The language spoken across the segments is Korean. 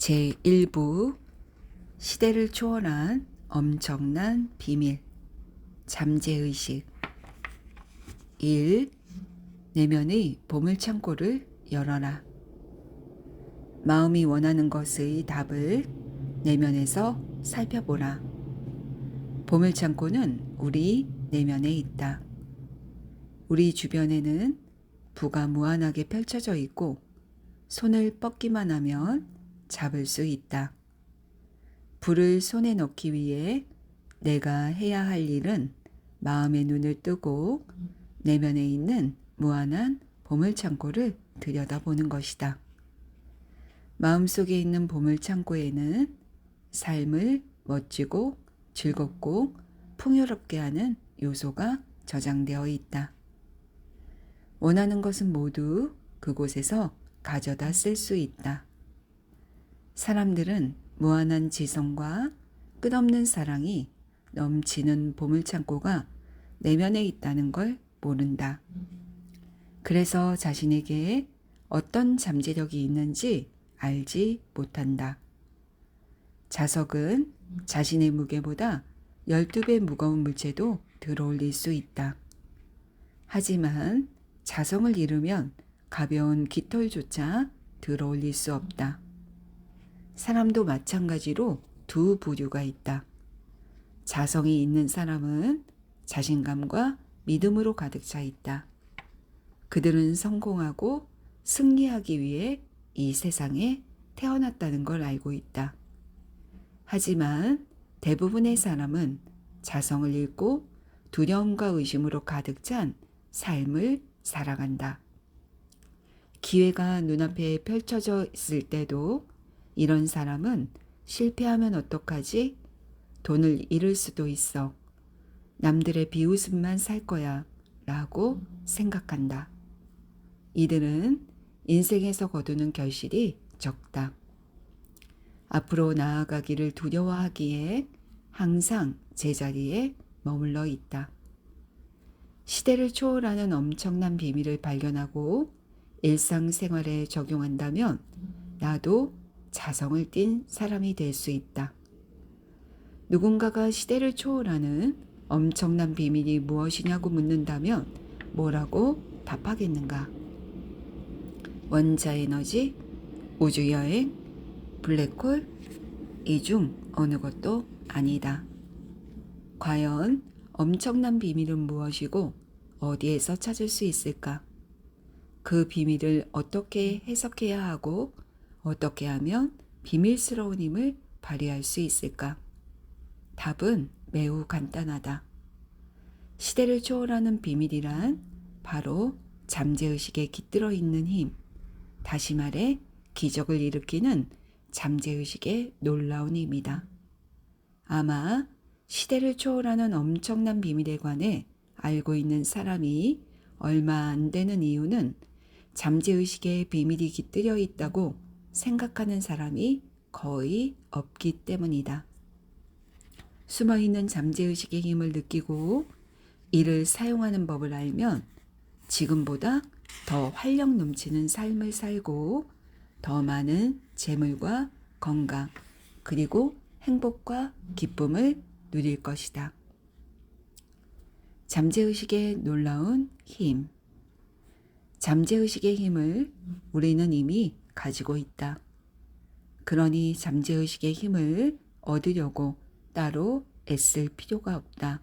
제1부 시대를 초월한 엄청난 비밀 잠재의식 1. 내면의 보물창고를 열어라. 마음이 원하는 것의 답을 내면에서 살펴보라. 보물창고는 우리 내면에 있다. 우리 주변에는 부가 무한하게 펼쳐져 있고 손을 뻗기만 하면 잡을 수 있다. 불을 손에 넣기 위해 내가 해야 할 일은 마음의 눈을 뜨고 내면에 있는 무한한 보물창고를 들여다보는 것이다. 마음속에 있는 보물창고에는 삶을 멋지고 즐겁고 풍요롭게 하는 요소가 저장되어 있다. 원하는 것은 모두 그곳에서 가져다 쓸 수 있다. 사람들은 무한한 지성과 끝없는 사랑이 넘치는 보물창고가 내면에 있다는 걸 모른다. 그래서 자신에게 어떤 잠재력이 있는지 알지 못한다. 자석은 자신의 무게보다 12배 무거운 물체도 들어올릴 수 있다. 하지만 자성을 잃으면 가벼운 깃털조차 들어올릴 수 없다. 사람도 마찬가지로 두 부류가 있다. 자성이 있는 사람은 자신감과 믿음으로 가득 차 있다. 그들은 성공하고 승리하기 위해 이 세상에 태어났다는 걸 알고 있다. 하지만 대부분의 사람은 자성을 잃고 두려움과 의심으로 가득 찬 삶을 살아간다. 기회가 눈앞에 펼쳐져 있을 때도 이런 사람은 실패하면 어떡하지? 돈을 잃을 수도 있어. 남들의 비웃음만 살 거야. 라고 생각한다. 이들은 인생에서 거두는 결실이 적다. 앞으로 나아가기를 두려워하기에 항상 제자리에 머물러 있다. 시대를 초월하는 엄청난 비밀을 발견하고 일상생활에 적용한다면 나도 자성을 띤 사람이 될 수 있다. 누군가가 시대를 초월하는 엄청난 비밀이 무엇이냐고 묻는다면 뭐라고 답하겠는가? 원자에너지, 우주여행, 블랙홀, 이 중 어느 것도 아니다. 과연 엄청난 비밀은 무엇이고 어디에서 찾을 수 있을까? 그 비밀을 어떻게 해석해야 하고 어떻게 하면 비밀스러운 힘을 발휘할 수 있을까? 답은 매우 간단하다. 시대를 초월하는 비밀이란 바로 잠재의식에 깃들어 있는 힘, 다시 말해 기적을 일으키는 잠재의식의 놀라운 힘이다. 아마 시대를 초월하는 엄청난 비밀에 관해 알고 있는 사람이 얼마 안 되는 이유는 잠재의식에 비밀이 깃들여 있다고 생각하는 사람이 거의 없기 때문이다. 숨어있는 잠재의식의 힘을 느끼고 이를 사용하는 법을 알면 지금보다 더 활력 넘치는 삶을 살고 더 많은 재물과 건강 그리고 행복과 기쁨을 누릴 것이다. 잠재의식의 놀라운 힘. 잠재의식의 힘을 우리는 이미 가지고 있다. 그러니 잠재의식의 힘을 얻으려고 따로 애쓸 필요가 없다.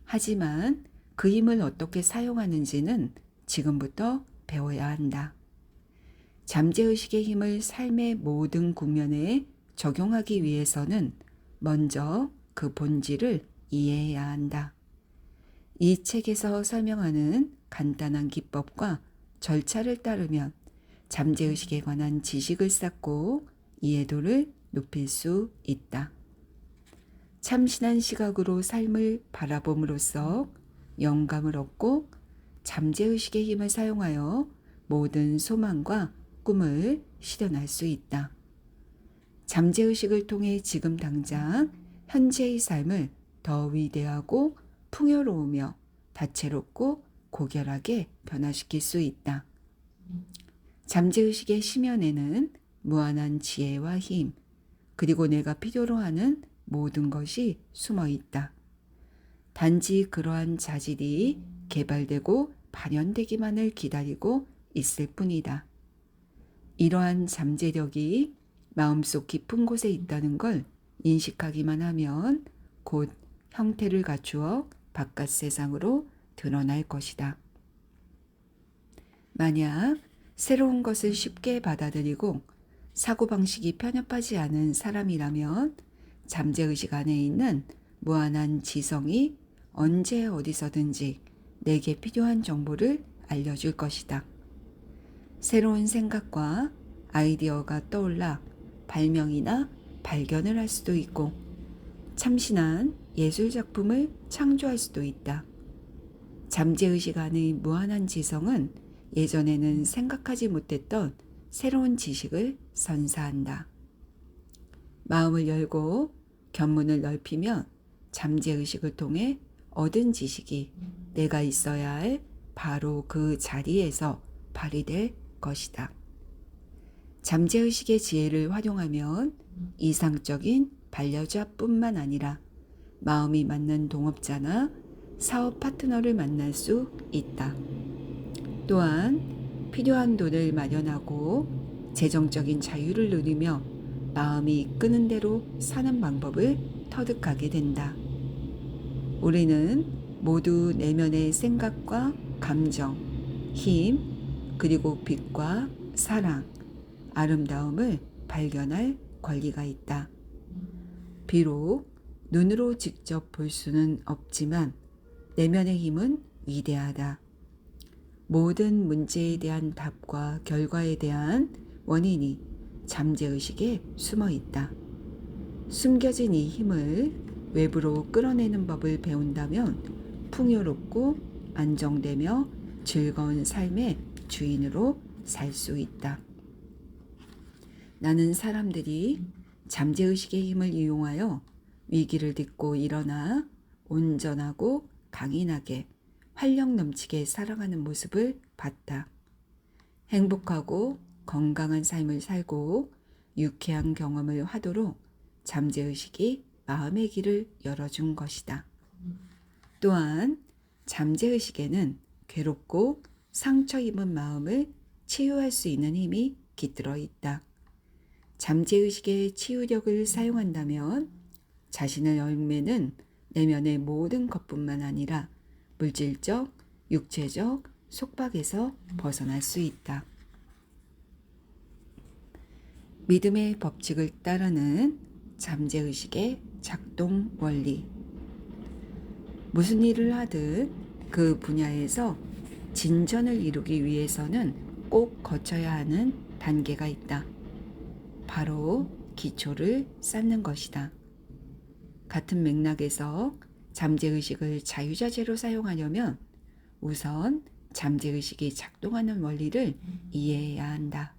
하지만 그 힘을 어떻게 사용하는지는 지금부터 배워야 한다. 잠재의식의 힘을 삶의 모든 국면에 적용하기 위해서는 먼저 그 본질을 이해해야 한다. 이 책에서 설명하는 간단한 기법과 절차를 따르면 잠재의식에 관한 지식을 쌓고 이해도를 높일 수 있다. 참신한 시각으로 삶을 바라봄으로써 영감을 얻고 잠재의식의 힘을 사용하여 모든 소망과 꿈을 실현할 수 있다. 잠재의식을 통해 지금 당장 현재의 삶을 더 위대하고 풍요로우며 다채롭고 고결하게 변화시킬 수 있다. 잠재의식의 심연에는 무한한 지혜와 힘, 그리고 내가 필요로 하는 모든 것이 숨어 있다. 단지 그러한 자질이 개발되고 발현되기만을 기다리고 있을 뿐이다. 이러한 잠재력이 마음속 깊은 곳에 있다는 걸 인식하기만 하면 곧 형태를 갖추어 바깥 세상으로 드러날 것이다. 만약 새로운 것을 쉽게 받아들이고 사고방식이 편협하지 않은 사람이라면 잠재의식 안에 있는 무한한 지성이 언제 어디서든지 내게 필요한 정보를 알려줄 것이다. 새로운 생각과 아이디어가 떠올라 발명이나 발견을 할 수도 있고 참신한 예술작품을 창조할 수도 있다. 잠재의식 안의 무한한 지성은 예전에는 생각하지 못했던 새로운 지식을 선사한다. 마음을 열고 견문을 넓히면 잠재의식을 통해 얻은 지식이 내가 있어야 할 바로 그 자리에서 발휘될 것이다. 잠재의식의 지혜를 활용하면 이상적인 반려자뿐만 아니라 마음이 맞는 동업자나 사업 파트너를 만날 수 있다. 또한 필요한 돈을 마련하고 재정적인 자유를 누리며 마음이 이끄는 대로 사는 방법을 터득하게 된다. 우리는 모두 내면의 생각과 감정, 힘, 그리고 빛과 사랑, 아름다움을 발견할 권리가 있다. 비록 눈으로 직접 볼 수는 없지만 내면의 힘은 위대하다. 모든 문제에 대한 답과 결과에 대한 원인이 잠재의식에 숨어 있다. 숨겨진 이 힘을 외부로 끌어내는 법을 배운다면 풍요롭고 안정되며 즐거운 삶의 주인으로 살 수 있다. 나는 사람들이 잠재의식의 힘을 이용하여 위기를 딛고 일어나 온전하고 강인하게 활력 넘치게 살아가는 모습을 봤다. 행복하고 건강한 삶을 살고 유쾌한 경험을 하도록 잠재의식이 마음의 길을 열어준 것이다. 또한 잠재의식에는 괴롭고 상처 입은 마음을 치유할 수 있는 힘이 깃들어 있다. 잠재의식의 치유력을 사용한다면 자신을 얽매는 내면의 모든 것뿐만 아니라 물질적, 육체적 속박에서 벗어날 수 있다. 믿음의 법칙을 따르는 잠재의식의 작동 원리. 무슨 일을 하든 그 분야에서 진전을 이루기 위해서는 꼭 거쳐야 하는 단계가 있다. 바로 기초를 쌓는 것이다. 같은 맥락에서 잠재의식을 자유자재로 사용하려면 우선 잠재의식이 작동하는 원리를 이해해야 한다.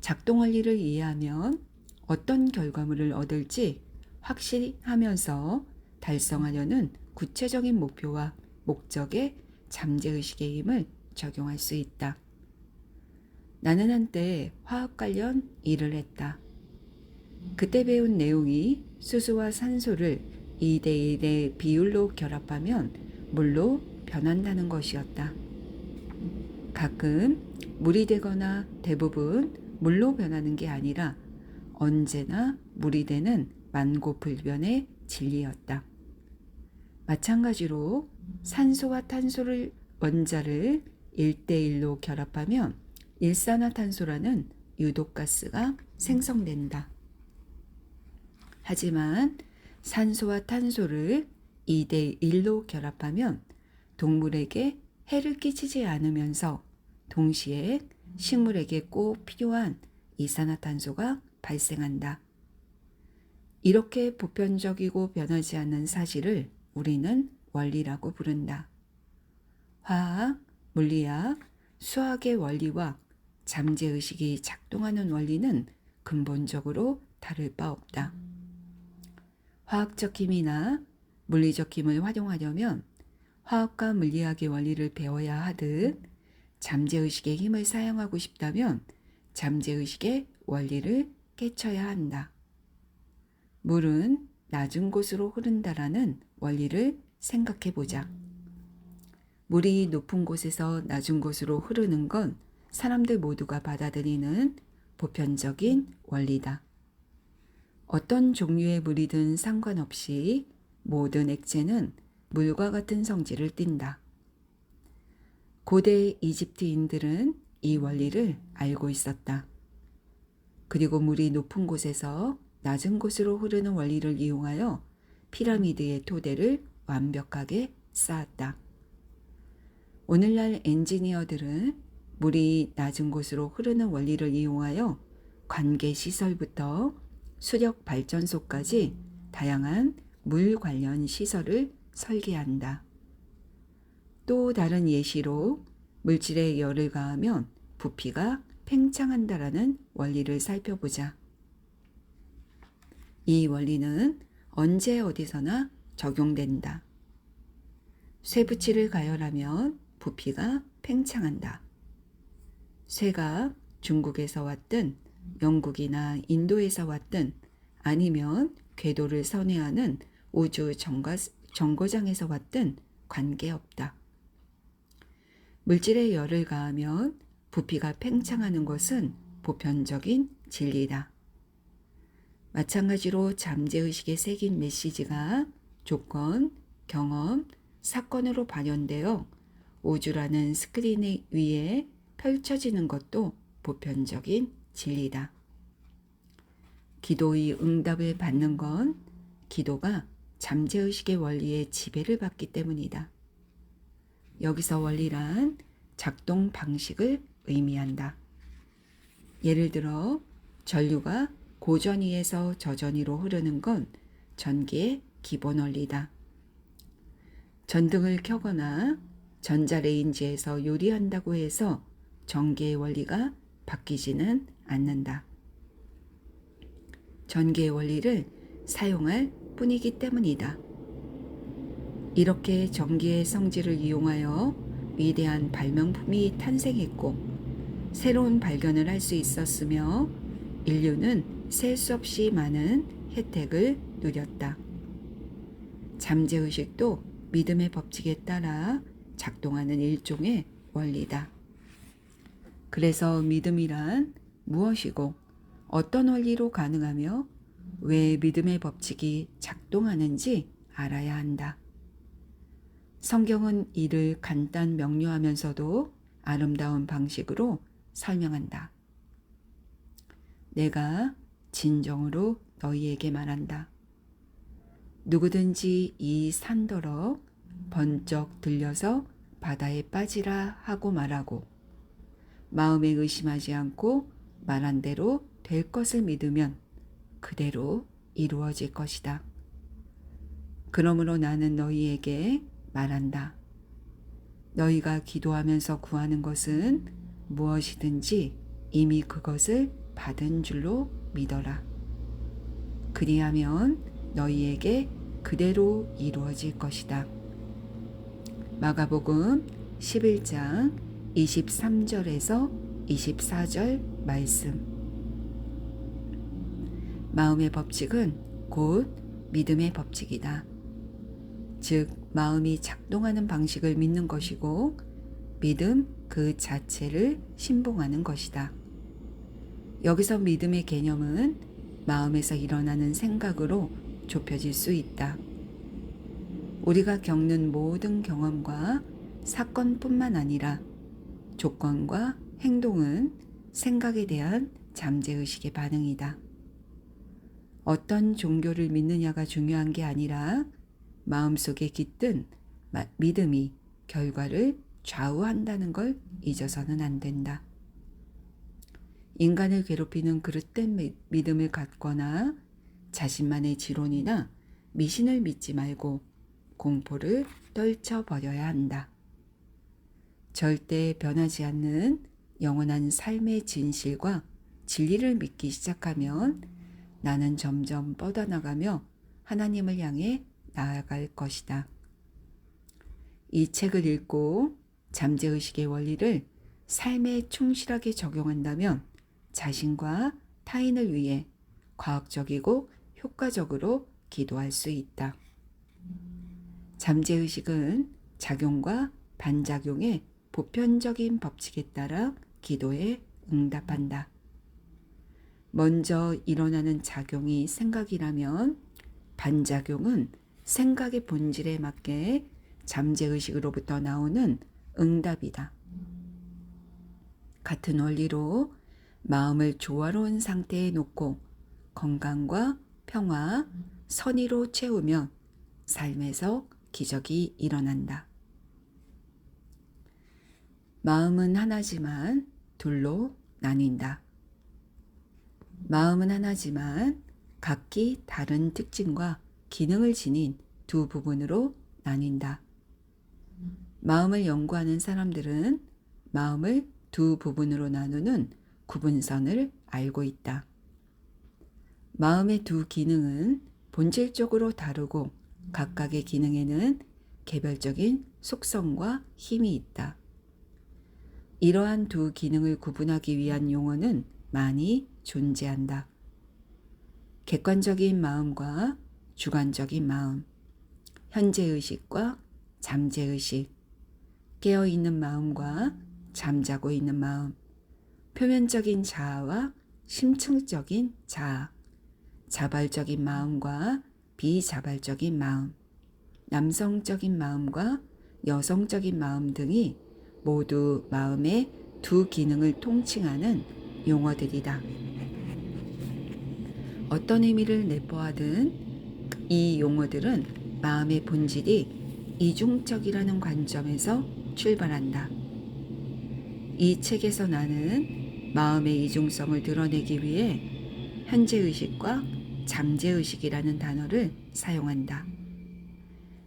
작동 원리를 이해하면 어떤 결과물을 얻을지 확실히 하면서 달성하려는 구체적인 목표와 목적에 잠재의식의 힘을 적용할 수 있다. 나는 한때 화학 관련 일을 했다. 그때 배운 내용이 수소와 산소를 2대1의 비율로 결합하면 물로 변한다는 것이었다. 가끔 물이 되거나 대부분 물로 변하는 게 아니라 언제나 물이 되는 만고불변의 진리였다. 마찬가지로 산소와 탄소를 원자를 1대1로 결합하면 일산화탄소라는 유독가스가 생성된다. 하지만 산소와 탄소를 2대1로 결합하면 동물에게 해를 끼치지 않으면서 동시에 식물에게 꼭 필요한 이산화탄소가 발생한다. 이렇게 보편적이고 변하지 않는 사실을 우리는 원리라고 부른다. 화학, 물리학, 수학의 원리와 잠재의식이 작동하는 원리는 근본적으로 다를 바 없다. 화학적 힘이나 물리적 힘을 활용하려면 화학과 물리학의 원리를 배워야 하듯 잠재의식의 힘을 사용하고 싶다면 잠재의식의 원리를 깨쳐야 한다. 물은 낮은 곳으로 흐른다라는 원리를 생각해 보자. 물이 높은 곳에서 낮은 곳으로 흐르는 건 사람들 모두가 받아들이는 보편적인 원리다. 어떤 종류의 물이든 상관없이 모든 액체는 물과 같은 성질을 띈다. 고대 이집트인들은 이 원리를 알고 있었다. 그리고 물이 높은 곳에서 낮은 곳으로 흐르는 원리를 이용하여 피라미드의 토대를 완벽하게 쌓았다. 오늘날 엔지니어들은 물이 낮은 곳으로 흐르는 원리를 이용하여 관계 시설부터 수력 발전소까지 다양한 물 관련 시설을 설계한다. 또 다른 예시로 물질에 열을 가하면 부피가 팽창한다라는 원리를 살펴보자. 이 원리는 언제 어디서나 적용된다. 쇠붙이를 가열하면 부피가 팽창한다. 쇠가 중국에서 왔든 영국이나 인도에서 왔든 아니면 궤도를 선회하는 우주 정거장에서 왔든 관계없다. 물질에 열을 가하면 부피가 팽창하는 것은 보편적인 진리다. 마찬가지로 잠재의식에 새긴 메시지가 조건, 경험, 사건으로 반영되어 우주라는 스크린 위에 펼쳐지는 것도 보편적인 진리다. 기도의 응답을 받는 건 기도가 잠재의식의 원리에 지배를 받기 때문이다. 여기서 원리란 작동 방식을 의미한다. 예를 들어 전류가 고전위에서 저전위로 흐르는 건 전기의 기본 원리다. 전등을 켜거나 전자레인지에서 요리한다고 해서 전기의 원리가 바뀌지는 않는다. 전기의 원리를 사용할 뿐이기 때문이다. 이렇게 전기의 성질을 이용하여 위대한 발명품이 탄생했고 새로운 발견을 할 수 있었으며 인류는 셀 수 없이 많은 혜택을 누렸다. 잠재의식도 믿음의 법칙에 따라 작동하는 일종의 원리다. 그래서 믿음이란 무엇이고 어떤 원리로 가능하며 왜 믿음의 법칙이 작동하는지 알아야 한다. 성경은 이를 간단 명료하면서도 아름다운 방식으로 설명한다. 내가 진정으로 너희에게 말한다. 누구든지 이 산더러 번쩍 들려서 바다에 빠지라 하고 말하고 마음에 의심하지 않고 말한 대로 될 것을 믿으면 그대로 이루어질 것이다. 그러므로 나는 너희에게 말한다. 너희가 기도하면서 구하는 것은 무엇이든지 이미 그것을 받은 줄로 믿어라. 그리하면 너희에게 그대로 이루어질 것이다. 마가복음 11장 23절에서 24절 말씀. 마음의 법칙은 곧 믿음의 법칙이다. 즉 마음이 작동하는 방식을 믿는 것이고 믿음 그 자체를 신봉하는 것이다. 여기서 믿음의 개념은 마음에서 일어나는 생각으로 좁혀질 수 있다. 우리가 겪는 모든 경험과 사건뿐만 아니라 조건과 행동은 생각에 대한 잠재의식의 반응이다. 어떤 종교를 믿느냐가 중요한 게 아니라 마음속에 깃든 믿음이 결과를 좌우한다는 걸 잊어서는 안 된다. 인간을 괴롭히는 그릇된 믿음을 갖거나 자신만의 지론이나 미신을 믿지 말고 공포를 떨쳐버려야 한다. 절대 변하지 않는 영원한 삶의 진실과 진리를 믿기 시작하면 나는 점점 뻗어나가며 하나님을 향해 나아갈 것이다. 이 책을 읽고 잠재의식의 원리를 삶에 충실하게 적용한다면 자신과 타인을 위해 과학적이고 효과적으로 기도할 수 있다. 잠재의식은 작용과 반작용의 보편적인 법칙에 따라 기도에 응답한다. 먼저 일어나는 작용이 생각이라면 반작용은 생각의 본질에 맞게 잠재의식으로부터 나오는 응답이다. 같은 원리로 마음을 조화로운 상태에 놓고 건강과 평화, 선의로 채우면 삶에서 기적이 일어난다. 마음은 하나지만 둘로 나뉜다. 마음은 하나지만 각기 다른 특징과 기능을 지닌 두 부분으로 나뉜다. 마음을 연구하는 사람들은 마음을 두 부분으로 나누는 구분선을 알고 있다. 마음의 두 기능은 본질적으로 다르고 각각의 기능에는 개별적인 속성과 힘이 있다. 이러한 두 기능을 구분하기 위한 용어는 많이 존재한다. 객관적인 마음과 주관적인 마음, 현재의식과 잠재의식, 깨어있는 마음과 잠자고 있는 마음, 표면적인 자아와 심층적인 자아, 자발적인 마음과 비자발적인 마음, 남성적인 마음과 여성적인 마음 등이 모두 마음의 두 기능을 통칭하는 용어들이다. 어떤 의미를 내포하든 이 용어들은 마음의 본질이 이중적이라는 관점에서 출발한다. 이 책에서 나는 마음의 이중성을 드러내기 위해 현재의식과 잠재의식이라는 단어를 사용한다.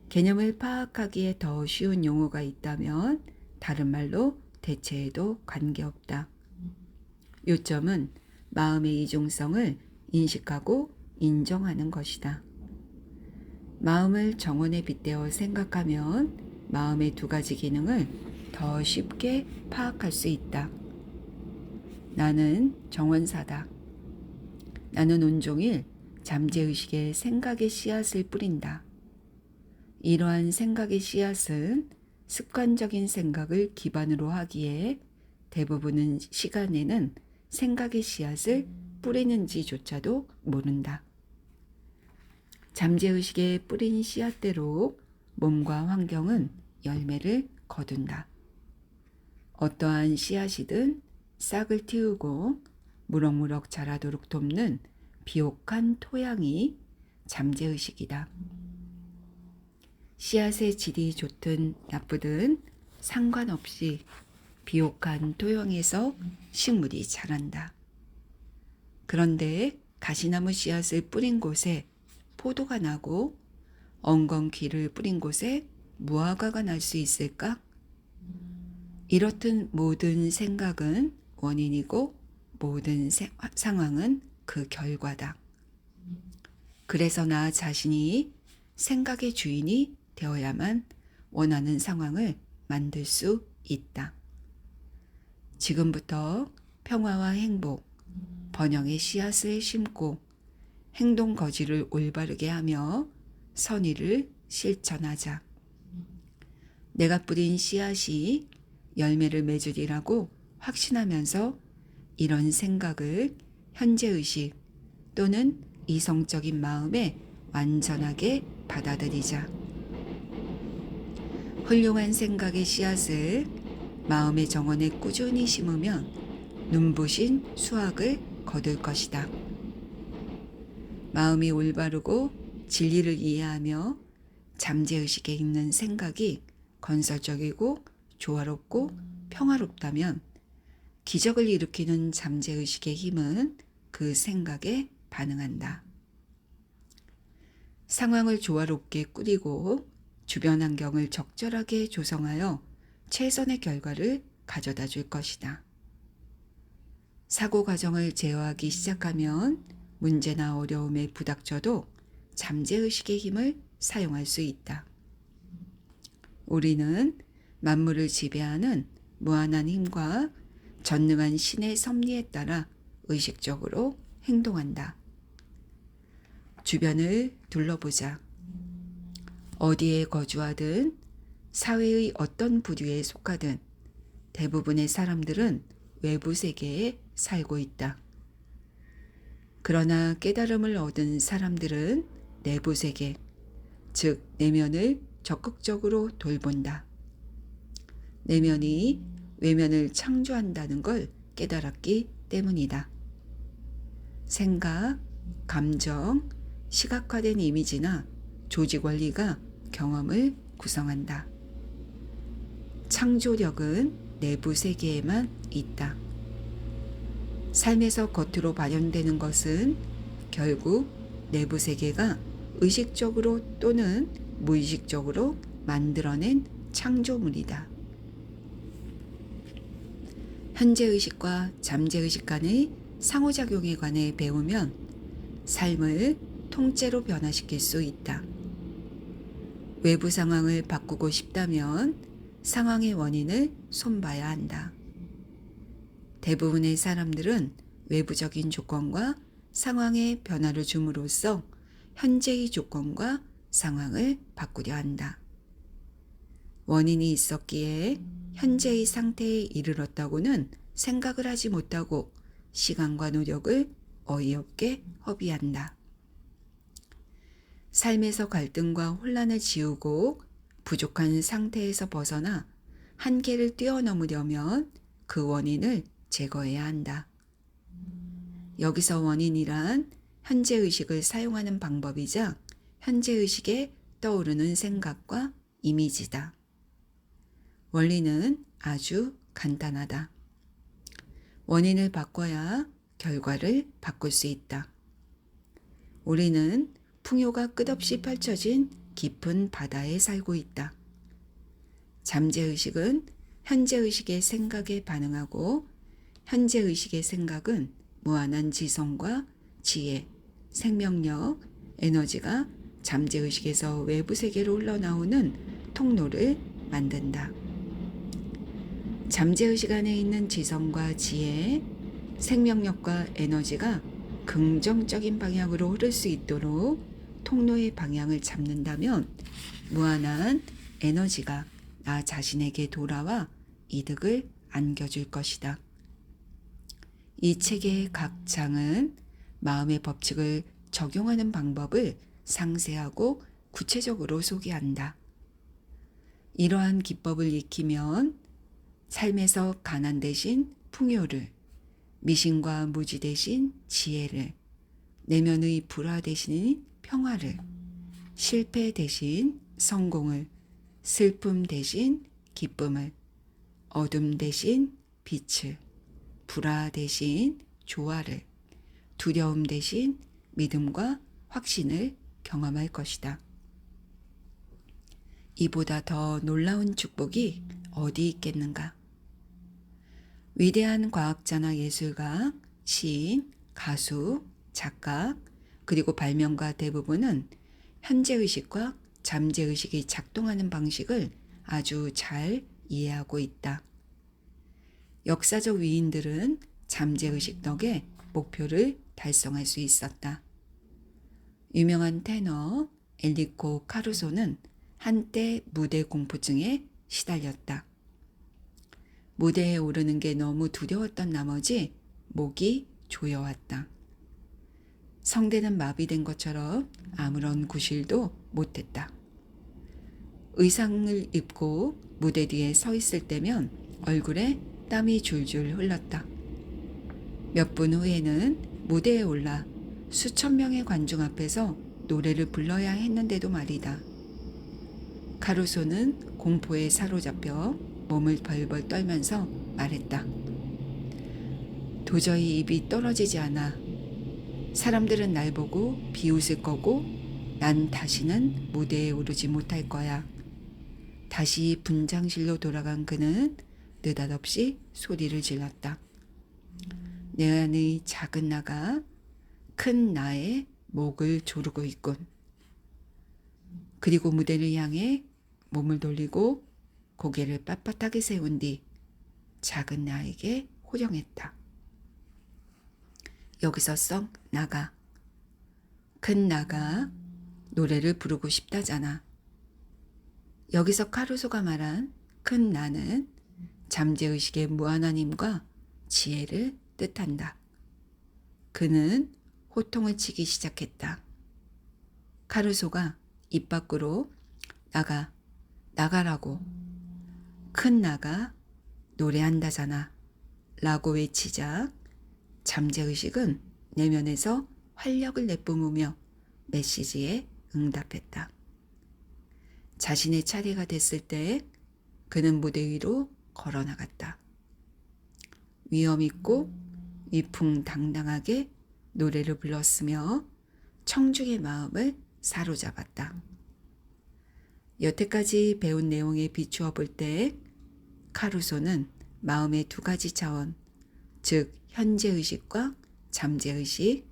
개념을 파악하기에 더 쉬운 용어가 있다면 다른 말로 대체해도 관계없다. 요점은 마음의 이중성을 인식하고 인정하는 것이다. 마음을 정원에 빗대어 생각하면 마음의 두 가지 기능을 더 쉽게 파악할 수 있다. 나는 정원사다. 나는 온종일 잠재의식에 생각의 씨앗을 뿌린다. 이러한 생각의 씨앗은 습관적인 생각을 기반으로 하기에 대부분의 시간에는 생각의 씨앗을 뿌리는지조차도 모른다. 잠재의식에 뿌린 씨앗대로 몸과 환경은 열매를 거둔다. 어떠한 씨앗이든 싹을 틔우고 무럭무럭 자라도록 돕는 비옥한 토양이 잠재의식이다. 씨앗의 질이 좋든 나쁘든 상관없이 비옥한 토양에서 식물이 자란다. 그런데 가시나무 씨앗을 뿌린 곳에 포도가 나고 엉겅퀴를 뿌린 곳에 무화과가 날 수 있을까? 이렇듯 모든 생각은 원인이고 모든 상황은 그 결과다. 그래서 나 자신이 생각의 주인이 되어야만 원하는 상황을 만들 수 있다. 지금부터 평화와 행복, 번영의 씨앗을 심고 행동 거지를 올바르게 하며 선의를 실천하자. 내가 뿌린 씨앗이 열매를 맺으리라고 확신하면서 이런 생각을 현재의식 또는 이성적인 마음에 완전하게 받아들이자. 훌륭한 생각의 씨앗을 마음의 정원에 꾸준히 심으면 눈부신 수확을 거둘 것이다. 마음이 올바르고 진리를 이해하며 잠재의식에 있는 생각이 건설적이고 조화롭고 평화롭다면 기적을 일으키는 잠재의식의 힘은 그 생각에 반응한다. 상황을 조화롭게 꾸리고 주변 환경을 적절하게 조성하여 최선의 결과를 가져다 줄 것이다. 사고 과정을 제어하기 시작하면 문제나 어려움에 부닥쳐도 잠재의식의 힘을 사용할 수 있다. 우리는 만물을 지배하는 무한한 힘과 전능한 신의 섭리에 따라 의식적으로 행동한다. 주변을 둘러보자. 어디에 거주하든 사회의 어떤 부류에 속하든 대부분의 사람들은 외부 세계에 살고 있다. 그러나 깨달음을 얻은 사람들은 내부 세계, 즉 내면을 적극적으로 돌본다. 내면이 외면을 창조한다는 걸 깨달았기 때문이다. 생각, 감정, 시각화된 이미지나 조직 원리가 경험을 구성한다. 창조력은 내부 세계에만 있다. 삶에서 겉으로 발현되는 것은 결국 내부 세계가 의식적으로 또는 무의식적으로 만들어낸 창조물이다. 현재의식과 잠재의식 간의 상호작용에 관해 배우면 삶을 통째로 변화시킬 수 있다. 외부 상황을 바꾸고 싶다면 상황의 원인을 손봐야 한다. 대부분의 사람들은 외부적인 조건과 상황에 변화를 줌으로써 현재의 조건과 상황을 바꾸려 한다. 원인이 있었기에 현재의 상태에 이르렀다고는 생각을 하지 못하고 시간과 노력을 어이없게 허비한다. 삶에서 갈등과 혼란을 지우고 부족한 상태에서 벗어나 한계를 뛰어넘으려면 그 원인을 제거해야 한다. 여기서 원인이란 현재의식을 사용하는 방법이자 현재의식에 떠오르는 생각과 이미지다. 원리는 아주 간단하다. 원인을 바꿔야 결과를 바꿀 수 있다. 우리는 풍요가 끝없이 펼쳐진 깊은 바다에 살고 있다. 잠재의식은 현재의식의 생각에 반응하고 현재의식의 생각은 무한한 지성과 지혜, 생명력, 에너지가 잠재의식에서 외부 세계로 흘러나오는 통로를 만든다. 잠재의식 안에 있는 지성과 지혜, 생명력과 에너지가 긍정적인 방향으로 흐를 수 있도록 통로의 방향을 잡는다면 무한한 에너지가 나 자신에게 돌아와 이득을 안겨줄 것이다. 이 책의 각 장은 마음의 법칙을 적용하는 방법을 상세하고 구체적으로 소개한다. 이러한 기법을 익히면 삶에서 가난 대신 풍요를, 미신과 무지 대신 지혜를, 내면의 불화 대신 평화를, 실패 대신 성공을, 슬픔 대신 기쁨을, 어둠 대신 빛을, 불화 대신 조화를, 두려움 대신 믿음과 확신을 경험할 것이다. 이보다 더 놀라운 축복이 어디 있겠는가? 위대한 과학자나 예술가, 시인, 가수, 작가, 그리고 발명가 대부분은 현재의식과 잠재의식이 작동하는 방식을 아주 잘 이해하고 있다. 역사적 위인들은 잠재의식 덕에 목표를 달성할 수 있었다. 유명한 테너 엔리코 카루소는 한때 무대 공포증에 시달렸다. 무대에 오르는 게 너무 두려웠던 나머지 목이 조여왔다. 성대는 마비된 것처럼 아무런 구실도 못했다. 의상을 입고 무대 뒤에 서 있을 때면 얼굴에 땀이 줄줄 흘렀다. 몇 분 후에는 무대에 올라 수천 명의 관중 앞에서 노래를 불러야 했는데도 말이다. 카루소는 공포에 사로잡혀 몸을 벌벌 떨면서 말했다. 도저히 입이 떨어지지 않아. 사람들은 날 보고 비웃을 거고 난 다시는 무대에 오르지 못할 거야. 다시 분장실로 돌아간 그는 느닷없이 소리를 질렀다. 내 안의 작은 나가 큰 나의 목을 조르고 있군. 그리고 무대를 향해 몸을 돌리고 고개를 빳빳하게 세운 뒤 작은 나에게 호령했다. 여기서 썩 나가. 큰 나가 노래를 부르고 싶다잖아. 여기서 카루소가 말한 큰 나는 잠재의식의 무한한 힘과 지혜를 뜻한다. 그는 호통을 치기 시작했다. 카루소가 입 밖으로 나가라고. 큰 나가 노래한다잖아. 라고 외치자 잠재의식은 내면에서 활력을 내뿜으며 메시지에 응답했다. 자신의 차례가 됐을 때 그는 무대 위로 걸어 나갔다. 위엄 있고 위풍당당하게 노래를 불렀으며 청중의 마음을 사로잡았다. 여태까지 배운 내용에 비추어 볼 때 카루소는 마음의 두 가지 차원, 즉 현재의식과 잠재의식,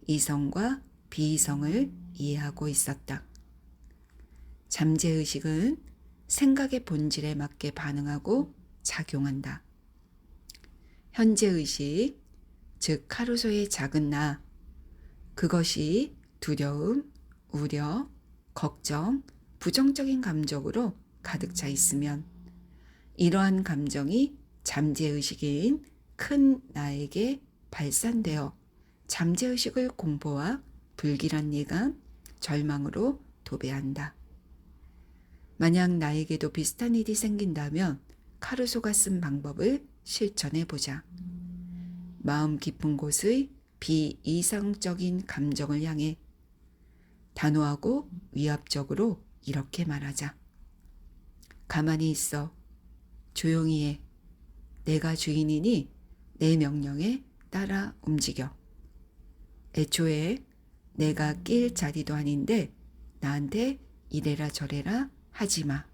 이성과 비이성을 이해하고 있었다. 잠재의식은 생각의 본질에 맞게 반응하고 작용한다. 현재의식, 즉 카루소의 작은 나, 그것이 두려움, 우려, 걱정, 부정적인 감정으로 가득 차 있으면 이러한 감정이 잠재의식인 큰 나에게 발산되어 잠재의식을 공포와 불길한 예감, 절망으로 도배한다. 만약 나에게도 비슷한 일이 생긴다면 카루소가 쓴 방법을 실천해 보자. 마음 깊은 곳의 비이상적인 감정을 향해 단호하고 위압적으로 이렇게 말하자. 가만히 있어. 조용히 해. 내가 주인이니 내 명령에 따라 움직여. 애초에 내가 낄 자리도 아닌데 나한테 이래라 저래라 하지 마.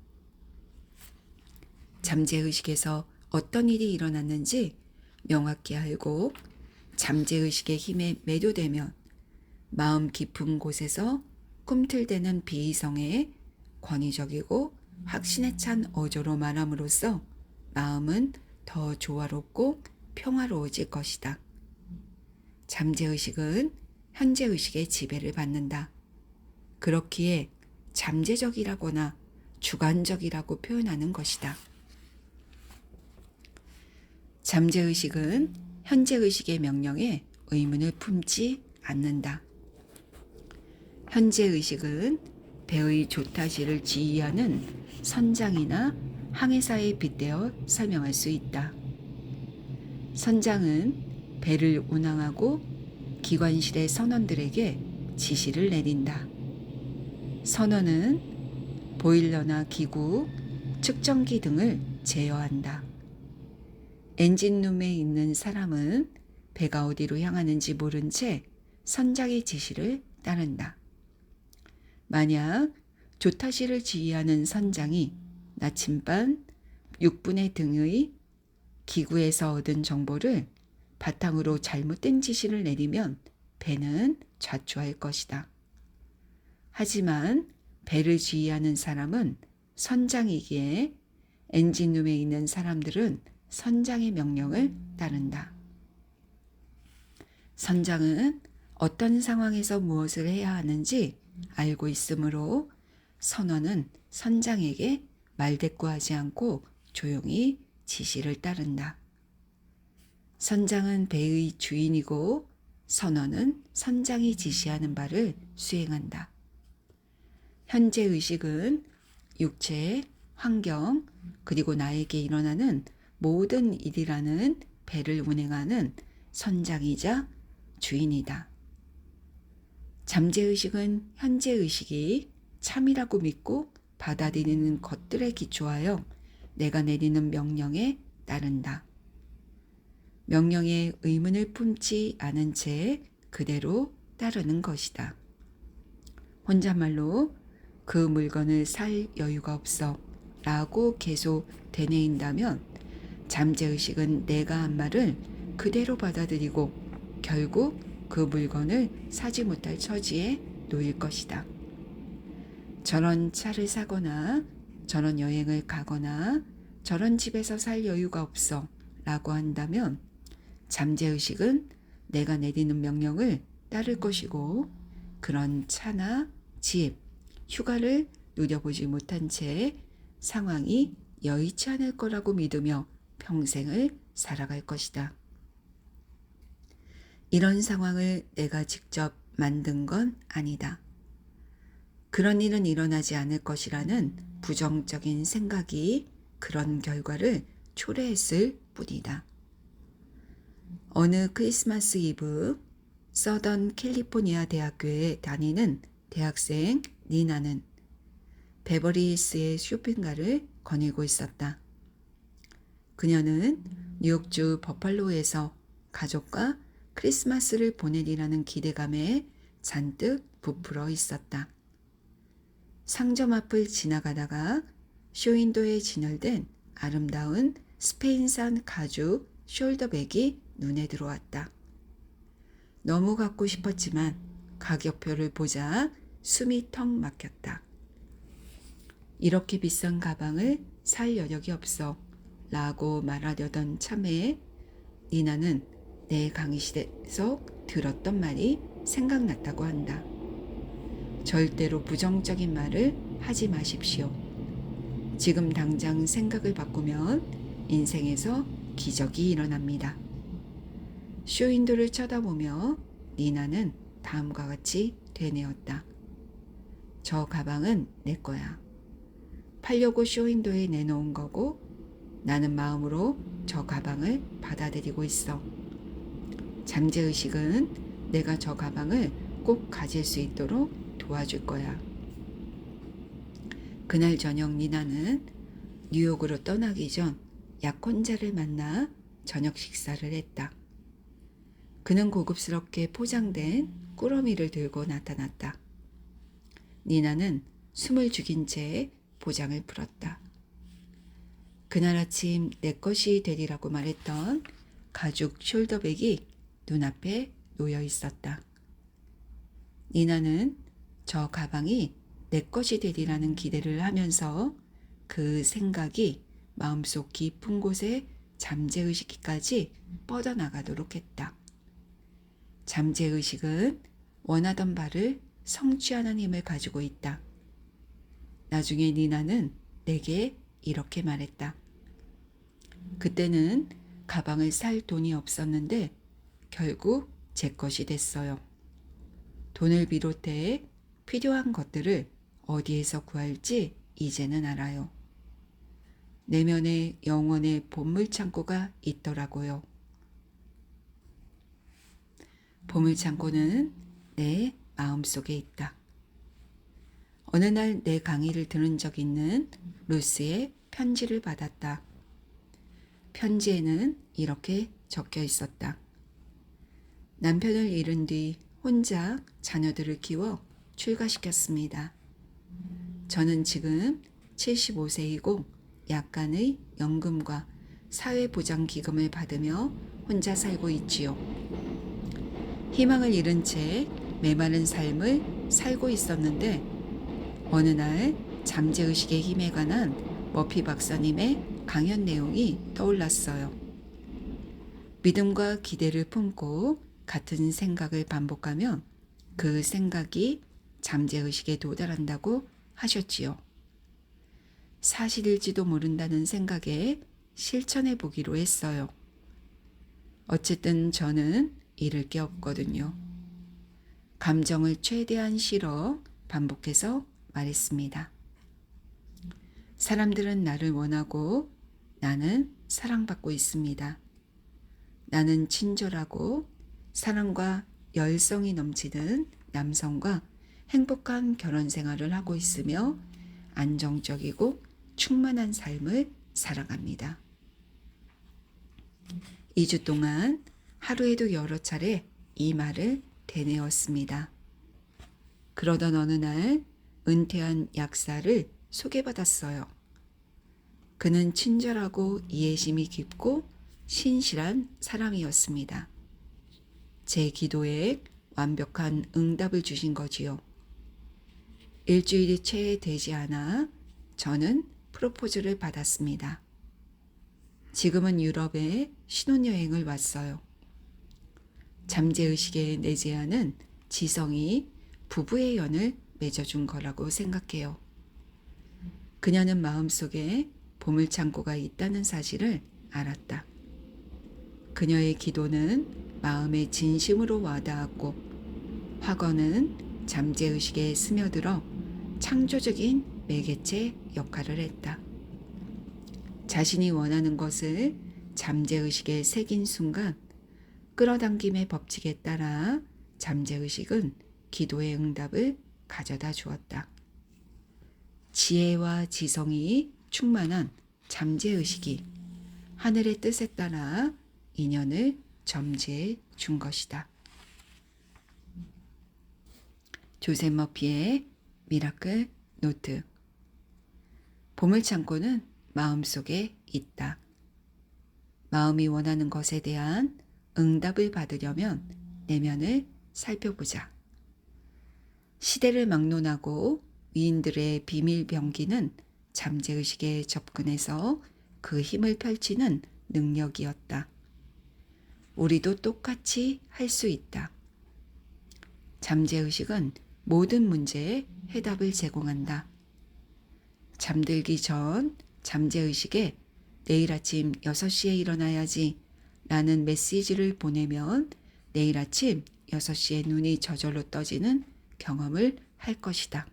잠재의식에서 어떤 일이 일어났는지 명확히 알고 잠재의식의 힘에 매료되면 마음 깊은 곳에서 꿈틀대는 비이성에 권위적이고 확신에 찬 어조로 말함으로써 마음은 더 조화롭고 평화로워질 것이다. 잠재의식은 현재의식의 지배를 받는다. 그렇기에 잠재적이라거나 주관적이라고 표현하는 것이다. 잠재의식은 현재의식의 명령에 의문을 품지 않는다. 현재의식은 배의 조타시를 지휘하는 선장이나 항해사에 빗대어 설명할 수 있다. 선장은 배를 운항하고 기관실의 선원들에게 지시를 내린다. 선원은 보일러나 기구, 측정기 등을 제어한다. 엔진룸에 있는 사람은 배가 어디로 향하는지 모른 채 선장의 지시를 따른다. 만약 조타시를 지휘하는 선장이 나침반 6분의 등의 기구에서 얻은 정보를 바탕으로 잘못된 지시를 내리면 배는 좌초할 것이다. 하지만 배를 지휘하는 사람은 선장이기에 엔진룸에 있는 사람들은 선장의 명령을 따른다. 선장은 어떤 상황에서 무엇을 해야 하는지 알고 있으므로 선원은 선장에게 말대꾸하지 않고 조용히 지시를 따른다. 선장은 배의 주인이고 선원은 선장이 지시하는 바를 수행한다. 현재의식은 육체, 환경, 그리고 나에게 일어나는 모든 일이라는 배를 운행하는 선장이자 주인이다. 잠재의식은 현재의식이 참이라고 믿고 받아들이는 것들에 기초하여 내가 내리는 명령에 따른다. 명령에 의문을 품지 않은 채 그대로 따르는 것이다. 혼잣말로 그 물건을 살 여유가 없어 라고 계속 되뇌인다면 잠재의식은 내가 한 말을 그대로 받아들이고 결국 그 물건을 사지 못할 처지에 놓일 것이다. 저런 차를 사거나 저런 여행을 가거나 저런 집에서 살 여유가 없어 라고 한다면 잠재의식은 내가 내리는 명령을 따를 것이고 그런 차나 집, 휴가를 누려보지 못한 채 상황이 여의치 않을 거라고 믿으며 평생을 살아갈 것이다. 이런 상황을 내가 직접 만든 건 아니다. 그런 일은 일어나지 않을 것이라는 부정적인 생각이 그런 결과를 초래했을 뿐이다. 어느 크리스마스 이브 서던 캘리포니아 대학교에 다니는 대학생 니나는 베버리힐스의 쇼핑가를 거닐고 있었다. 그녀는 뉴욕주 버팔로에서 가족과 크리스마스를 보내리라는 기대감에 잔뜩 부풀어 있었다. 상점 앞을 지나가다가 쇼윈도에 진열된 아름다운 스페인산 가죽 숄더백이 눈에 들어왔다. 너무 갖고 싶었지만 가격표를 보자 숨이 턱 막혔다. 이렇게 비싼 가방을 살 여력이 없어 라고 말하려던 참에 니나는 내 강의실에서 들었던 말이 생각났다고 한다. 절대로 부정적인 말을 하지 마십시오. 지금 당장 생각을 바꾸면 인생에서 기적이 일어납니다. 쇼윈도를 쳐다보며 니나는 다음과 같이 되뇌었다. 저 가방은 내 거야. 팔려고 쇼윈도에 내놓은 거고 나는 마음으로 저 가방을 받아들이고 있어. 잠재의식은 내가 저 가방을 꼭 가질 수 있도록 도와줄 거야. 그날 저녁 니나는 뉴욕으로 떠나기 전 약혼자를 만나 저녁 식사를 했다. 그는 고급스럽게 포장된 꾸러미를 들고 나타났다. 니나는 숨을 죽인 채 포장을 풀었다. 그날 아침 내 것이 되리라고 말했던 가죽 숄더백이 눈앞에 놓여 있었다. 니나는 저 가방이 내 것이 되리라는 기대를 하면서 그 생각이 마음속 깊은 곳에 잠재의식까지 뻗어나가도록 했다. 잠재의식은 원하던 바를 성취하는 힘을 가지고 있다. 나중에 니나는 내게 이렇게 말했다. 그때는 가방을 살 돈이 없었는데 결국 제 것이 됐어요. 돈을 비롯해 필요한 것들을 어디에서 구할지 이제는 알아요. 내면에 영혼의 보물창고가 있더라고요. 보물창고는 내 마음속에 있다. 어느 날 내 강의를 들은 적 있는 루스의 편지를 받았다. 편지에는 이렇게 적혀 있었다. 남편을 잃은 뒤 혼자 자녀들을 키워 출가시켰습니다. 저는 지금 75세이고 약간의 연금과 사회보장기금을 받으며 혼자 살고 있지요. 희망을 잃은 채 메마른 삶을 살고 있었는데 어느 날 잠재의식의 힘에 관한 머피 박사님의 강연 내용이 떠올랐어요. 믿음과 기대를 품고 같은 생각을 반복하면 그 생각이 잠재의식에 도달한다고 하셨지요. 사실일지도 모른다는 생각에 실천해 보기로 했어요. 어쨌든 저는 잃을 게 없거든요. 감정을 최대한 실어 반복해서 말했습니다. 사람들은 나를 원하고 나는 사랑받고 있습니다. 나는 친절하고 사랑과 열성이 넘치는 남성과 행복한 결혼 생활을 하고 있으며 안정적이고 충만한 삶을 살아갑니다. 2주 동안 하루에도 여러 차례 이 말을 되뇌었습니다. 그러던 어느 날 은퇴한 약사를 소개받았어요. 그는 친절하고 이해심이 깊고 신실한 사람이었습니다. 제 기도에 완벽한 응답을 주신 거지요. 일주일이 채 되지 않아 저는 프로포즈를 받았습니다. 지금은 유럽에 신혼여행을 왔어요. 잠재의식에 내재하는 지성이 부부의 연을 맺어준 거라고 생각해요. 그녀는 마음속에 보물창고가 있다는 사실을 알았다. 그녀의 기도는 마음의 진심으로 와닿았고 화건은 잠재의식에 스며들어 창조적인 매개체 역할을 했다. 자신이 원하는 것을 잠재의식에 새긴 순간 끌어당김의 법칙에 따라 잠재의식은 기도의 응답을 가져다 주었다. 지혜와 지성이 충만한 잠재의식이 하늘의 뜻에 따라 인연을 점지해 준 것이다. 조셉 머피의 미라클 노트. 보물창고는 마음속에 있다. 마음이 원하는 것에 대한 응답을 받으려면 내면을 살펴보자. 시대를 막론하고 위인들의 비밀 병기는 잠재의식에 접근해서 그 힘을 펼치는 능력이었다. 우리도 똑같이 할 수 있다. 잠재의식은 모든 문제에 해답을 제공한다. 잠들기 전 잠재의식에 내일 아침 6시에 일어나야지 라는 메시지를 보내면 내일 아침 6시에 눈이 저절로 떠지는 경험을 할 것이다.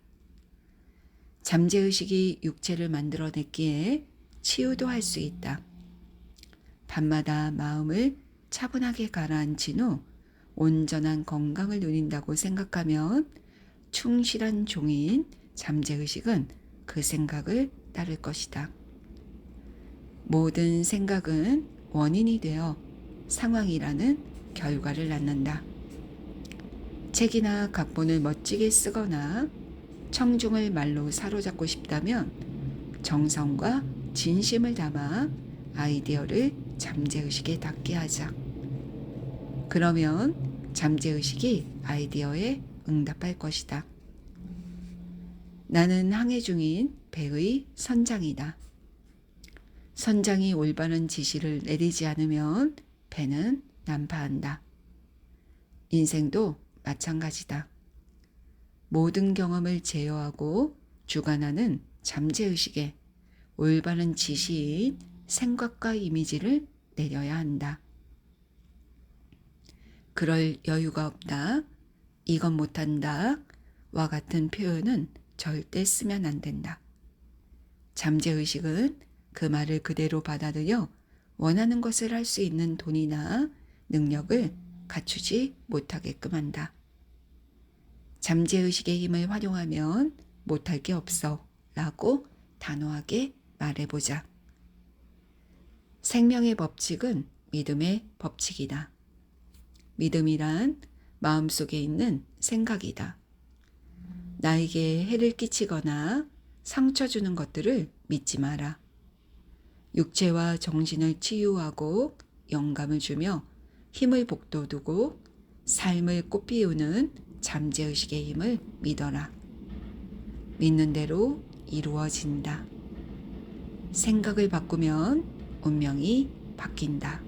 잠재의식이 육체를 만들어냈기에 치유도 할 수 있다. 밤마다 마음을 차분하게 가라앉힌 후 온전한 건강을 누린다고 생각하면 충실한 종인 잠재의식은 그 생각을 따를 것이다. 모든 생각은 원인이 되어 상황이라는 결과를 낳는다. 책이나 각본을 멋지게 쓰거나 청중을 말로 사로잡고 싶다면 정성과 진심을 담아 아이디어를 잠재의식에 닿게 하자. 그러면 잠재의식이 아이디어에 응답할 것이다. 나는 항해 중인 배의 선장이다. 선장이 올바른 지시를 내리지 않으면 배는 난파한다. 인생도 마찬가지다. 모든 경험을 제어하고 주관하는 잠재의식에 올바른 지시인 생각과 이미지를 내려야 한다. 그럴 여유가 없다, 이건 못한다 와 같은 표현은 절대 쓰면 안 된다. 잠재의식은 그 말을 그대로 받아들여 원하는 것을 할 수 있는 돈이나 능력을 갖추지 못하게끔 한다. 잠재의식의 힘을 활용하면 못할 게 없어 라고 단호하게 말해보자. 생명의 법칙은 믿음의 법칙이다. 믿음이란 마음속에 있는 생각이다. 나에게 해를 끼치거나 상처 주는 것들을 믿지 마라. 육체와 정신을 치유하고 영감을 주며 힘을 북돋우고 삶을 꽃피우는 잠재의식의 힘을 믿어라. 믿는 대로 이루어진다. 생각을 바꾸면 운명이 바뀐다.